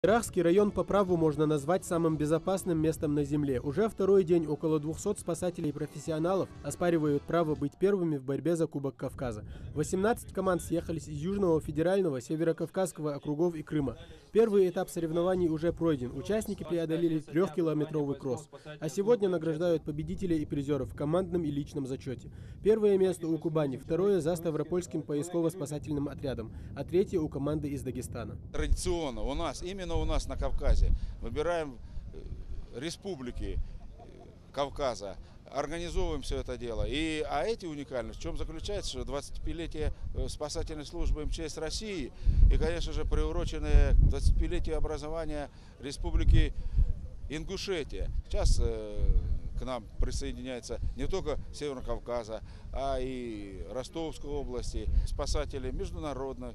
Ирахский район по праву можно назвать самым безопасным местом на Земле. Уже второй день около 200 спасателей и профессионалов оспаривают право быть первыми в борьбе за Кубок Кавказа. 18 команд съехались из Южного, Федерального, Северокавказского округов и Крыма. Первый этап соревнований уже пройден. Участники преодолели 3-километровый кросс. А сегодня награждают победителей и призеров в командном и личном зачете. Первое место у Кубани, второе за Ставропольским поисково-спасательным отрядом, а третье у команды из Дагестана. Традиционно именно у нас на Кавказе выбираем республики Кавказа, организовываем все это дело. А эти уникальность в чем заключается, что 25-летие спасательной службы МЧС России и, конечно же, приуроченное к 25-летию образования республики Ингушетия. Сейчас к нам присоединяется не только Северного Кавказа, а и Ростовской области, спасатели международных,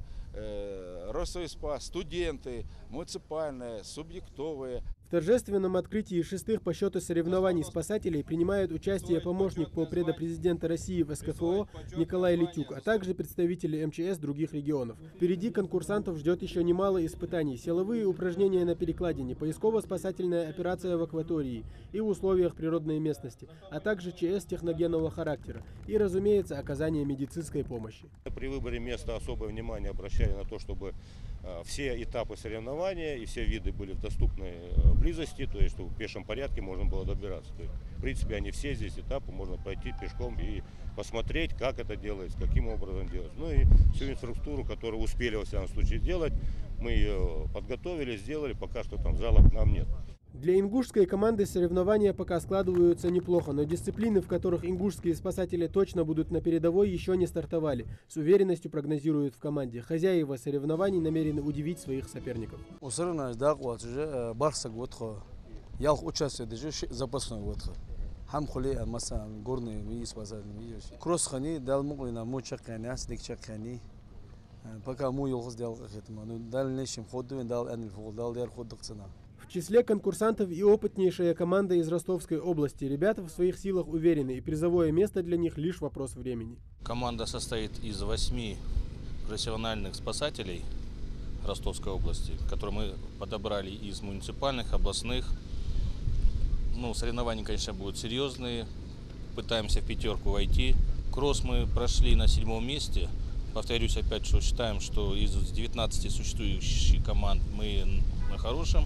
Росспас, студенты, муниципальные, субъектовые. В торжественном открытии шестых по счету соревнований спасателей принимает участие помощник полпреда президента России в СКФО Николай Литюк, а также представители МЧС других регионов. Впереди конкурсантов ждет еще немало испытаний: силовые упражнения на перекладине, поисково-спасательная операция в акватории и в условиях природной местности, а также ЧС техногенного характера и, разумеется, оказание медицинской помощи. При выборе места особое внимание обращали на то, чтобы все этапы соревнования и все виды были в доступной близости, то есть чтобы в пешем порядке можно было добираться. То есть, в принципе, они все здесь этапы можно пройти пешком и посмотреть, как это делается, каким образом делать. Ну и всю инфраструктуру, которую успели во всяком случае сделать, мы ее подготовили, сделали, пока что там жалоб к нам нет. Для ингушской команды соревнования пока складываются неплохо, но дисциплины, в которых ингушские спасатели точно будут на передовой, еще не стартовали. С уверенностью прогнозируют в команде. Хозяева соревнований намерены удивить своих соперников. В числе конкурсантов и опытнейшая команда из Ростовской области. Ребята в своих силах уверены, и призовое место для них лишь вопрос времени. Команда состоит из 8 профессиональных спасателей Ростовской области, которые мы подобрали из муниципальных, областных. Соревнования, конечно, будут серьезные. Пытаемся в пятерку войти. Кросс мы прошли на 7-м месте. Повторюсь опять, что считаем, что из 19 существующих команд мы на хорошем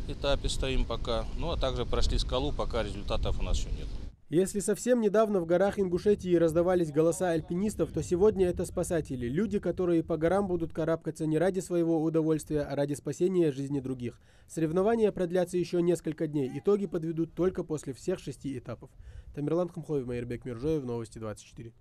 этапе стоим пока. А также прошли скалу, пока результатов у нас еще нет. Если совсем недавно в горах Ингушетии раздавались голоса альпинистов, то сегодня это спасатели. Люди, которые по горам будут карабкаться не ради своего удовольствия, а ради спасения жизни других. Соревнования продлятся еще несколько дней. Итоги подведут только после всех 6 этапов. Тамерлан Хамхоев, Майырбек Миржоев, Новости 24.